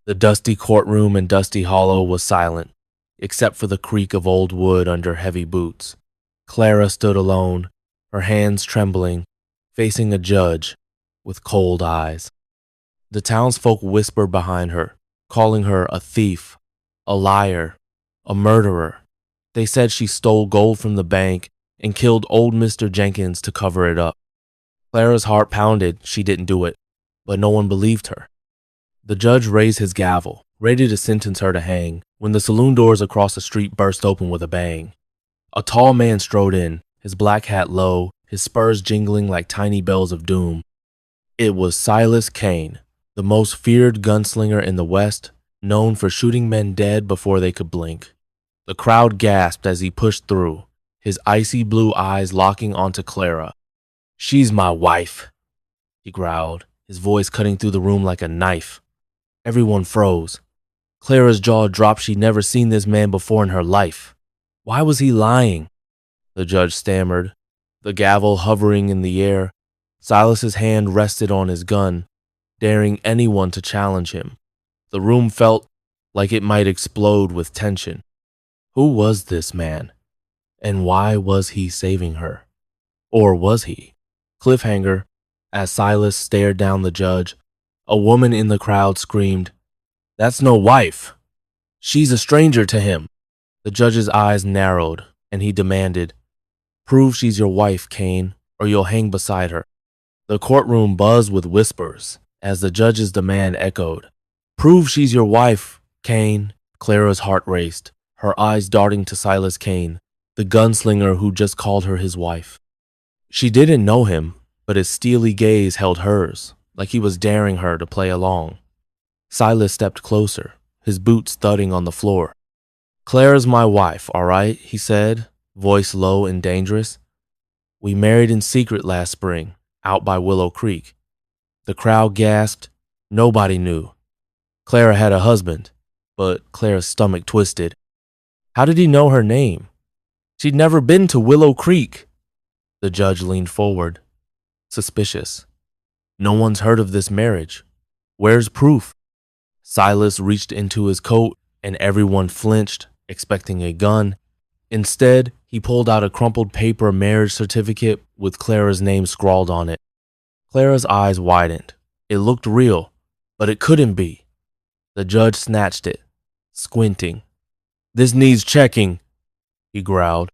The dusty courtroom and dusty hollow was silent, except for the creak of old wood under heavy boots. Clara stood alone, her hands trembling, facing a judge with cold eyes. The townsfolk whispered behind her, calling her a thief, a liar, a murderer. They said she stole gold from the bank and killed old Mr. Jenkins to cover it up. Clara's heart pounded she didn't do it, but no one believed her. The judge raised his gavel, ready to sentence her to hang, when the saloon doors across the street burst open with a bang. A tall man strode in, his black hat low, his spurs jingling like tiny bells of doom. It was Silas Kane, the most feared gunslinger in the West, known for shooting men dead before they could blink. The crowd gasped as he pushed through, his icy blue eyes locking onto Clara. "She's my wife," he growled, his voice cutting through the room like a knife. Everyone froze. Clara's jaw dropped. She'd never seen this man before in her life. Why was he lying? The judge stammered, the gavel hovering in the air. Silas's hand rested on his gun, daring anyone to challenge him. The room felt like it might explode with tension. Who was this man? And why was he saving her? Or was he? Cliffhanger, as Silas stared down the judge, a woman in the crowd screamed, "That's no wife. She's a stranger to him." The judge's eyes narrowed, and he demanded, "Prove she's your wife, Kane, or you'll hang beside her." The courtroom buzzed with whispers as the judge's demand echoed. "Prove she's your wife, Kane." Clara's heart raced, her eyes darting to Silas Kane, the gunslinger who just called her his wife. She didn't know him, but his steely gaze held hers, like he was daring her to play along. Silas stepped closer, his boots thudding on the floor. "Clara's my wife, all right," he said, voice low and dangerous. "We married in secret last spring, out by Willow Creek." The crowd gasped. Nobody knew. Clara had a husband, but Clara's stomach twisted. How did he know her name? She'd never been to Willow Creek. The judge leaned forward, suspicious. "No one's heard of this marriage. Where's proof?" Silas reached into his coat, and everyone flinched, expecting a gun. Instead, he pulled out a crumpled paper marriage certificate with Clara's name scrawled on it. Clara's eyes widened. It looked real, but it couldn't be. The judge snatched it, squinting. "This needs checking," he growled.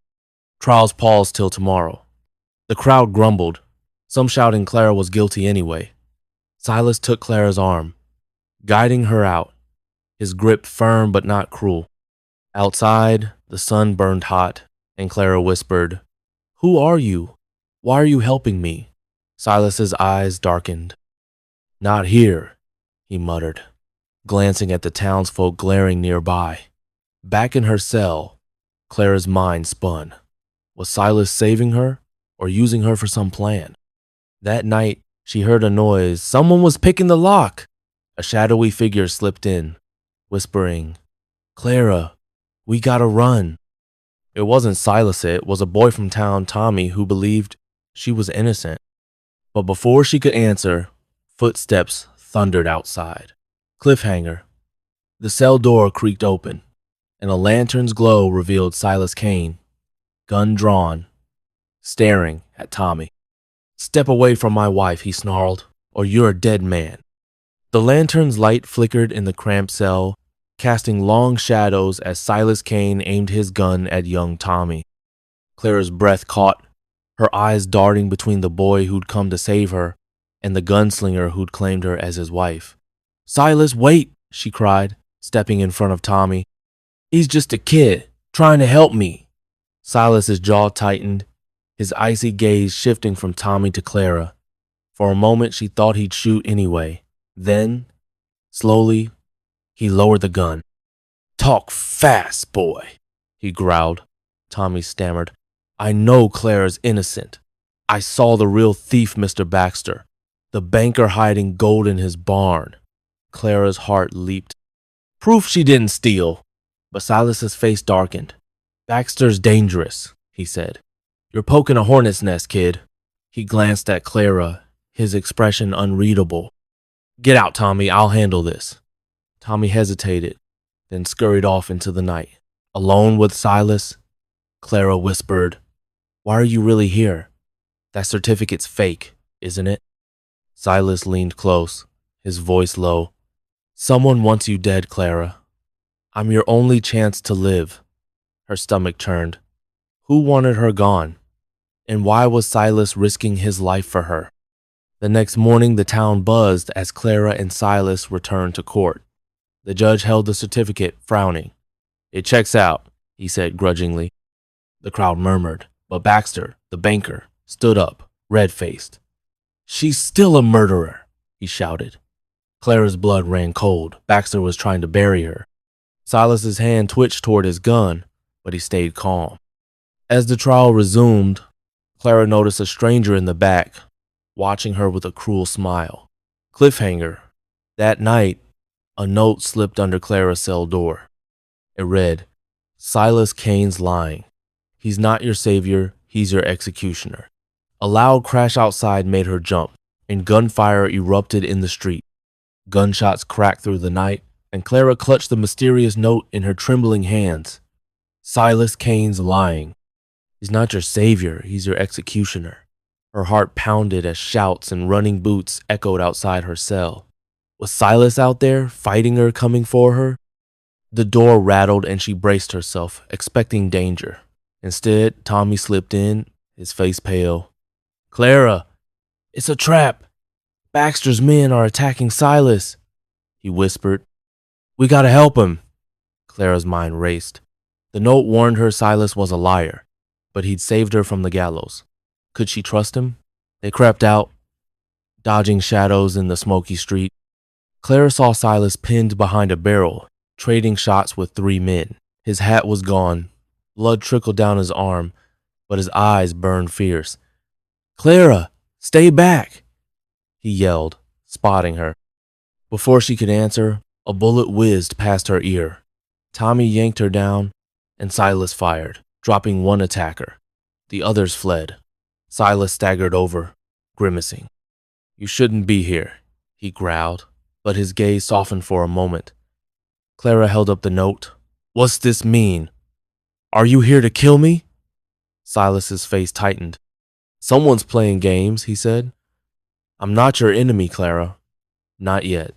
"Trial's paused till tomorrow." The crowd grumbled, some shouting Clara was guilty anyway. Silas took Clara's arm, guiding her out, his grip firm but not cruel. Outside, the sun burned hot, and Clara whispered, "Who are you? Why are you helping me?" Silas's eyes darkened. "Not here," he muttered, glancing at the townsfolk glaring nearby. Back in her cell, Clara's mind spun. Was Silas saving her or using her for some plan? That night, she heard a noise. Someone was picking the lock. A shadowy figure slipped in, whispering, "Clara, we gotta run." It wasn't Silas, it was a boy from town, Tommy, who believed she was innocent. But before she could answer, footsteps thundered outside. Cliffhanger. The cell door creaked open, and a lantern's glow revealed Silas Kane, gun drawn, staring at Tommy. "Step away from my wife," he snarled, "or you're a dead man." The lantern's light flickered in the cramped cell, casting long shadows as Silas Kane aimed his gun at young Tommy. Clara's breath caught, her eyes darting between the boy who'd come to save her and the gunslinger who'd claimed her as his wife. "Silas, wait!" she cried, stepping in front of Tommy. "He's just a kid, trying to help me." Silas's jaw tightened, his icy gaze shifting from Tommy to Clara. For a moment, she thought he'd shoot anyway. Then, slowly, he lowered the gun. "Talk fast, boy," he growled. Tommy stammered, "I know Clara's innocent. I saw the real thief, Mr. Baxter, the banker hiding gold in his barn." Clara's heart leaped. "Proof she didn't steal." But Silas's face darkened. "Baxter's dangerous," he said. "You're poking a hornet's nest, kid." He glanced at Clara, his expression unreadable. "Get out, Tommy, I'll handle this." Tommy hesitated, then scurried off into the night. Alone with Silas, Clara whispered, "Why are you really here? That certificate's fake, isn't it?" Silas leaned close, his voice low. "Someone wants you dead, Clara. I'm your only chance to live." Her stomach churned. Who wanted her gone? And why was Silas risking his life for her? The next morning, the town buzzed as Clara and Silas returned to court. The judge held the certificate, frowning. "It checks out," he said grudgingly. The crowd murmured, but Baxter, the banker, stood up, red-faced. "She's still a murderer," he shouted. Clara's blood ran cold. Baxter was trying to bury her. Silas's hand twitched toward his gun, but he stayed calm. As the trial resumed, Clara noticed a stranger in the back, watching her with a cruel smile. Cliffhanger. That night, a note slipped under Clara's cell door. It read, "Silas Kane's lying. He's not your savior, he's your executioner." A loud crash outside made her jump, and gunfire erupted in the street. Gunshots cracked through the night, and Clara clutched the mysterious note in her trembling hands. "Silas Kane's lying. He's not your savior, he's your executioner." Her heart pounded as shouts and running boots echoed outside her cell. Was Silas out there, fighting her, coming for her? The door rattled and she braced herself, expecting danger. Instead, Tommy slipped in, his face pale. "Clara, it's a trap. Baxter's men are attacking Silas," he whispered. "We gotta help him." Clara's mind raced. The note warned her Silas was a liar, but he'd saved her from the gallows. Could she trust him? They crept out, dodging shadows in the smoky street. Clara saw Silas pinned behind a barrel, trading shots with 3 men. His hat was gone. Blood trickled down his arm, but his eyes burned fierce. "Clara, stay back!" he yelled, spotting her. Before she could answer, a bullet whizzed past her ear. Tommy yanked her down, and Silas fired, dropping one attacker. The others fled. Silas staggered over, grimacing. "You shouldn't be here," he growled, but his gaze softened for a moment. Clara held up the note. "What's this mean? Are you here to kill me?" Silas's face tightened. "Someone's playing games," he said. "I'm not your enemy, Clara. Not yet."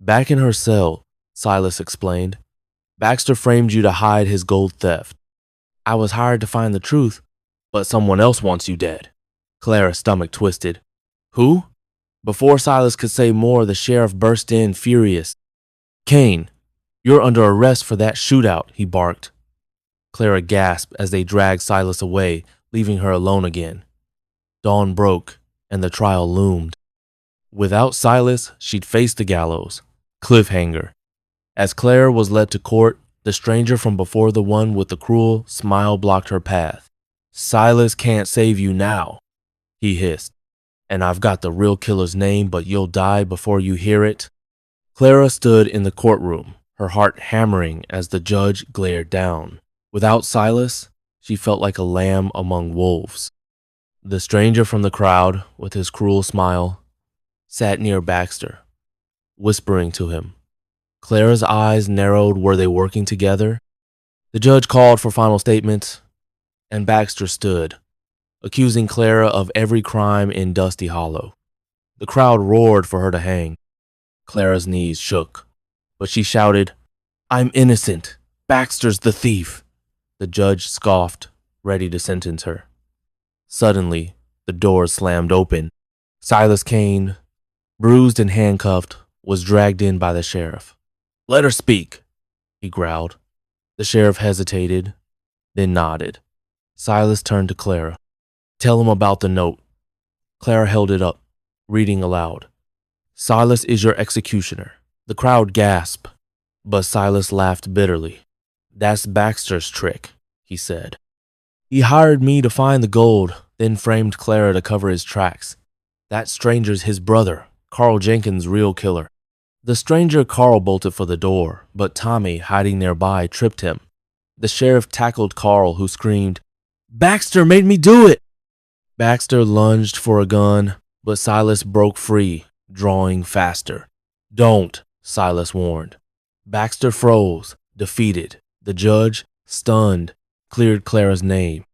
Back in her cell, Silas explained, "Baxter framed you to hide his gold theft. I was hired to find the truth, but someone else wants you dead." Clara's stomach twisted. "Who?" Before Silas could say more, the sheriff burst in, furious. "Kane, you're under arrest for that shootout," he barked. Clara gasped as they dragged Silas away, leaving her alone again. Dawn broke, and the trial loomed. Without Silas, she'd face the gallows. Cliffhanger. As Clara was led to court, the stranger from before the one with the cruel smile blocked her path. "Silas can't save you now," he hissed. "And I've got the real killer's name, but you'll die before you hear it." Clara stood in the courtroom, her heart hammering as the judge glared down. Without Silas, she felt like a lamb among wolves. The stranger from the crowd, with his cruel smile, sat near Baxter, whispering to him. Clara's eyes narrowed. Were they working together? The judge called for final statements, and Baxter stood, accusing Clara of every crime in Dusty Hollow. The crowd roared for her to hang. Clara's knees shook, but she shouted, "I'm innocent. Baxter's the thief." The judge scoffed, ready to sentence her. Suddenly, the door slammed open. Silas Kane, bruised and handcuffed, was dragged in by the sheriff. "Let her speak," he growled. The sheriff hesitated, then nodded. Silas turned to Clara. "Tell him about the note." Clara held it up, reading aloud. "Silas is your executioner." The crowd gasped, but Silas laughed bitterly. "That's Baxter's trick," he said. "He hired me to find the gold, then framed Clara to cover his tracks. That stranger's his brother, Carl Jenkins' real killer." The stranger Carl bolted for the door, but Tommy, hiding nearby, tripped him. The sheriff tackled Carl, who screamed, "Baxter made me do it!" Baxter lunged for a gun, but Silas broke free, drawing faster. "Don't," Silas warned. Baxter froze, defeated. The judge, stunned, cleared Clara's name.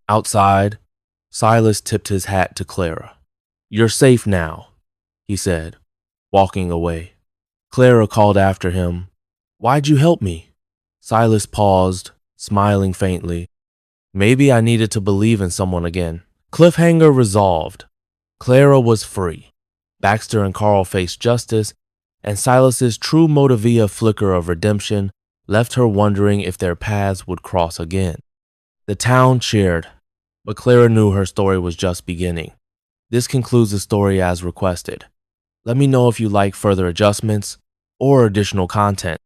Outside, Silas tipped his hat to Clara. "You're safe now," he said, walking away. Clara called after him, "Why'd you help me?" Silas paused, smiling faintly. "Maybe I needed to believe in someone again." Cliffhanger resolved. Clara was free. Baxter and Carl faced justice, and Silas's true motivia flicker of redemption left her wondering if their paths would cross again. The town cheered, but Clara knew her story was just beginning. This concludes the story as requested. Let me know if you like further adjustments or additional content.